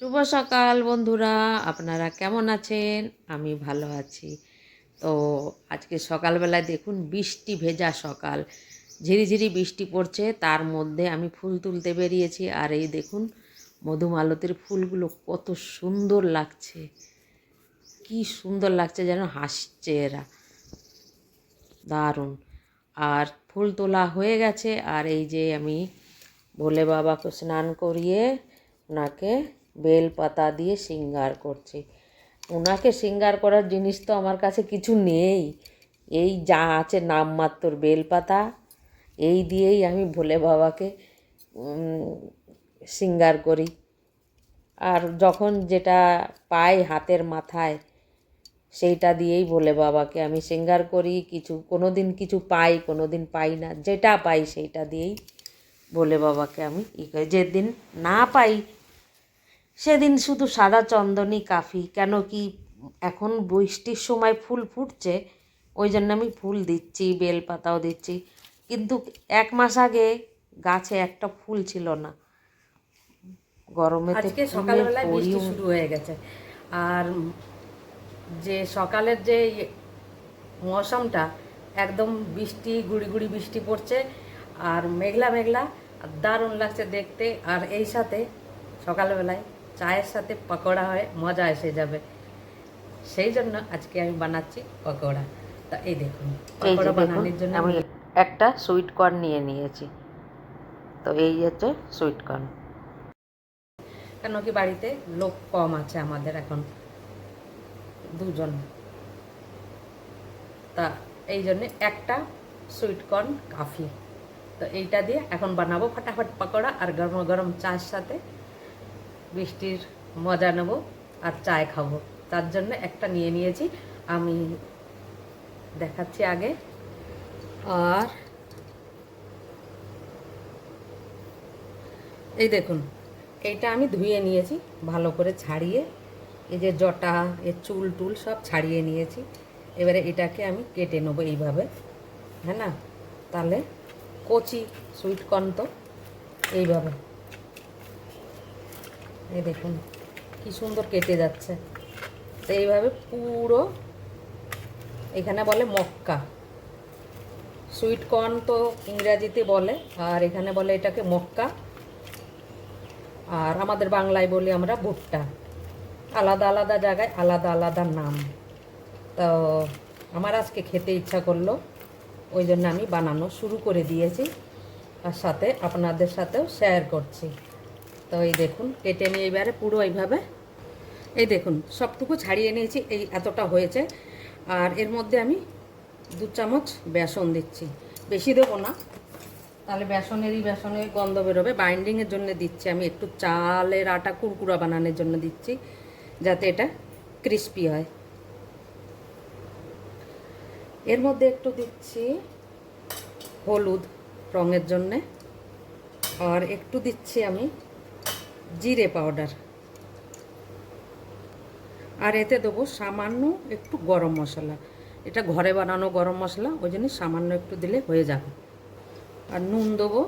শুভ সকাল বন্ধুরা, আপনারা কেমন আছেন? আমি ভালো আছি। তো আজকে সকালবেলায় দেখুন বৃষ্টি ভেজা সকাল, ঝিরিঝিরি বৃষ্টি পড়ছে, তার মধ্যে আমি ফুল তুলতে বেরিয়েছি। আর এই দেখুন মধুমালতীর ফুলগুলো কত সুন্দর লাগছে, কি সুন্দর লাগছে যেন হাসছে এরা, দারুণ। আর ফুল তোলা হয়ে গেছে, আর এই যে আমি ভোলে বাবাকে স্নান করিয়ে ওনাকে বেল পাতা দিয়ে শৃঙ্গার করছি। ওনাকে শৃঙ্গার করার জিনিস তো আমার কাছে কিছু নেই, এই যা আছে নামমাত্র বেলপাতা, এই দিয়েই আমি ভোলে বাবাকে শৃঙ্গার করি। আর যখন যেটা পাই হাতের মাথায় সেইটা দিয়েই ভোলে বাবাকে আমি শৃঙ্গার করি। কোনো দিন কিছু পাই, কোনো দিন পাই না, যেটা পাই সেইটা দিয়েই ভোলে বাবাকে আমি করি। যেদিন না পাই সেদিন শুধু সাদা চন্দনই কাফি, কেন কি এখন বৃষ্টির সময় ফুল ফুটছে, ওই জন্য আমি ফুল দিচ্ছি, বেলপাতাও দিচ্ছি। কিন্তু 1 মাস আগে গাছে একটা ফুল ছিল না, গরমেতে আজকে ফুলের সকালবেলায় বৃষ্টি পরিও। শুরু হয়ে গেছে। আর যে সকালের যে মৌসমটা একদম বৃষ্টি, গুড়ি গুড়ি বৃষ্টি পড়ছে, আর মেঘলা মেঘলা, আর দারুণ লাগছে দেখতে। আর এই সাথে সকালবেলায় চায়ের সাথে পকোড়া হয়, মজা এসে যাবে। সেই জন্য আজকে আমি বানাচ্ছি পকোড়া। তা এই দেখুন, এই যে পকোড়া দেখুন বানানোর জন্য আমি একটা সুইট কর্ন নিয়ে নিয়েছি। তো এই হচ্ছে সুইট কর্ন। কেন কি বাড়িতে লোক কম আছে আমাদের এখন, দুজন। তা এই জন্যে একটা সুইট কর্ন কাফি। তো এইটা দিয়ে এখন বানাবো ফটাফট পকোড়া, আর গরম গরম চায়ের সাথে বৃষ্টির মজা নেব আর চায় খাবো। তার জন্য একটা নিয়ে নিয়েছি, আমি দেখাচ্ছি আগে। আর এই দেখুন, এইটা আমি ধুয়ে নিয়েছি ভালো করে, ছাড়িয়ে এই যে জটা, এর চুল টুল সব ছাড়িয়ে নিয়েছি। এবারে এটাকে আমি কেটে নেবো এইভাবে, হ্যাঁ না? তাহলে কচি সুইট কর্ন তো এইভাবে, এই দেখুন কি সুন্দর কেটে যাচ্ছে। তো এইভাবে পুরো, এখানে বলে মক্কা, সুইট কর্ন তো ইংরাজিতে বলে, আর এখানে বলে এটাকে মক্কা, আর আমাদের বাংলায় বলি আমরা ভুট্টা। আলাদা আলাদা জায়গায় আলাদা আলাদা নাম। তো আমার আজকে খেতে ইচ্ছা করলো, ওই জন্য আমি বানানো শুরু করে দিয়েছি, আর সাথে আপনাদের সাথেও শেয়ার করছি। তো এই দেখুন কেটে নিয়ে এবারে পুরো এইভাবে, এই দেখুন সবটুকু ছাড়িয়ে নিয়েছি, এই এতটা হয়েছে। আর এর মধ্যে আমি 2 চামচ বেসন দিচ্ছি, বেশি দেবো না, তাহলে বেসনের গন্ধ বেরোবে। বাইন্ডিংয়ের জন্য দিচ্ছি আমি, একটু চালের আটা কুরকুরা বানানোর জন্য দিচ্ছি, যাতে এটা ক্রিস্পি হয়। এর মধ্যে একটু দিচ্ছি হলুদ রঙের জন্যে, আর একটু দিচ্ছি আমি জিরে পাউডার, আর এতে দেবো সামান্য একটু গরম মশলা। এটা ঘরে বানানো গরম মশলা, ওই জন্য সামান্য একটু দিলে হয়ে যাবে। আর নুন দেবো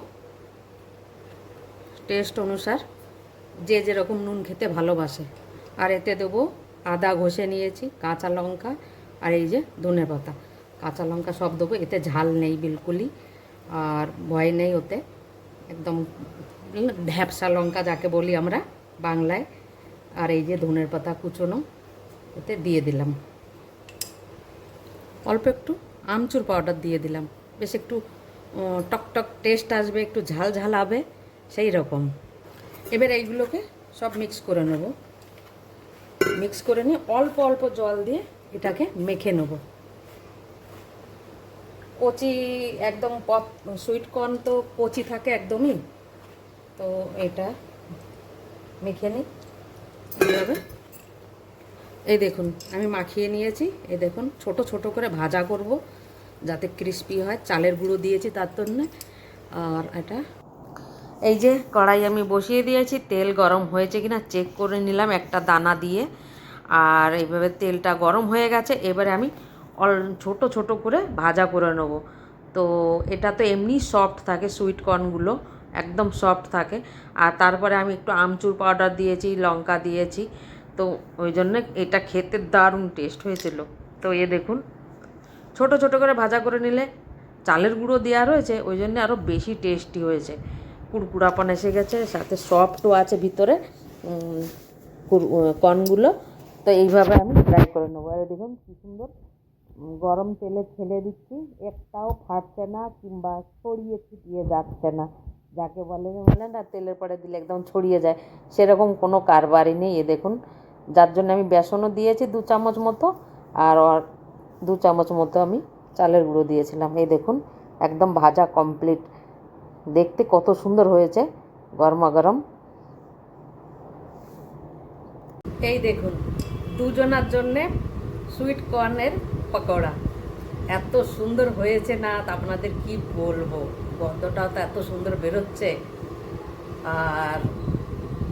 টেস্ট অনুসার, যে যেরকম নুন খেতে ভালোবাসে। আর এতে দেবো আদা ঘষে নিয়েছি, কাঁচা লঙ্কা, আর এই যে ধনেপাতা। কাঁচা লঙ্কা সব দেবো, এতে ঝাল নেই বিলকুলই, আর ভয় নেই ওতে, একদম ঢ্যাপসা লঙ্কা যাকে বলি আমরা বাংলায়। আর এই যে ধনেপাতা কুচোনো এতে দিয়ে দিলাম, অল্প একটু আমচুর পাউডার দিয়ে দিলাম, বেশ একটু টকটক টেস্ট আসবে, একটু ঝাল ঝাল হবে সেই রকম। এবার এইগুলোকে সব মিক্স করে নেব, মিক্স করে নিয়ে অল্প অল্প জল দিয়ে এটাকে মেখে নেব। কচি একদম সুইট কর্ন তো কচি থাকে একদমই, তো এটা মেখে নিই এইভাবে। এই দেখুন আমি মাখিয়ে নিয়েছি, এই দেখুন ছোট ছোট করে ভাজা করব যাতে ক্রিস্পি হয়, চালের গুঁড়ো দিয়েছি তার জন্যে। আর এটা এই যে কড়াই আমি বসিয়ে দিয়েছি, তেল গরম হয়েছে কিনা চেক করে নিলাম একটা দানা দিয়ে। আর এইভাবে তেলটা গরম হয়ে গেছে, এবারে আমি ছোট ছোট করে ভাজা করে নেব। তো এটা তো এমনি সফট থাকে সুইট কর্নগুলো, একদম সফট থাকে। আর তারপরে আমি একটু আমচুর পাউডার দিয়েছি, লঙ্কা দিয়েছি, তো ওই জন্য এটা খেতে দারুণ টেস্ট হয়েছিল। তো দেখুন, ছোট ছোট করে ভাজা করে নিলে, চালের গুঁড়ো দেওয়া রয়েছে ওই জন্য আরও বেশি টেস্টি হয়েছে। কুড়কুড়াপন এসে গেছে, সাথে সফটও আছে ভিতরে কর্নগুলো। তো এইভাবে আমি ফ্রাই করে নেবো। আর দেখুন কী সুন্দর গরম তেলে ছেলে দিচ্ছি, একটাও ফাটছে না কিংবা ছড়িয়ে ছিটিয়ে যাচ্ছে না। যাকে বলে না তেলের পরে দিলে একদম ছড়িয়ে যায়, সেরকম কোনো কারবারই নেই। দেখুন, যার জন্য আমি বেসনও দিয়েছি 2 চামচ মতো, আর 2 চামচ মতো আমি চালের গুঁড়ো দিয়েছিলাম। দেখুন, একদম ভাজা কমপ্লিট। দেখতে কত সুন্দর হয়েছে গরমা গরম। এই দেখুন, দুজনার জন্যে সুইট কর্নের পকোড়া এত সুন্দর হয়েছে না, তা আপনাদের কি বলবো। গন্ধটাও তো এত সুন্দর বেরোচ্ছে, আর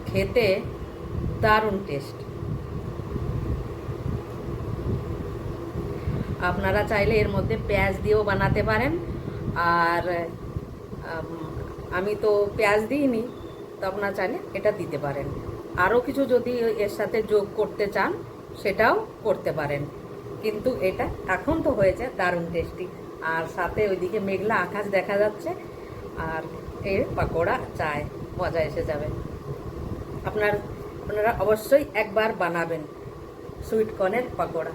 খেতে দারুণ টেস্ট। আপনারা চাইলে এর মধ্যে পেঁয়াজ দিয়েও বানাতে পারেন, আর আমি তো পেঁয়াজ দিইনি, তো আপনারা চাইলে এটা দিতে পারেন। আরও কিছু যদি এর সাথে যোগ করতে চান সেটাও করতে পারেন, কিন্তু এটা এখন তো হয়েছে দারুণ টেস্টি। আর সাথে ওইদিকে মেঘলা আকাশ দেখা যাচ্ছে, আর এর পাকোড়া চায়, মজা এসে যাবে। আপনারা অবশ্যই একবার বানাবেন সুইট কর্নের পাকোড়া।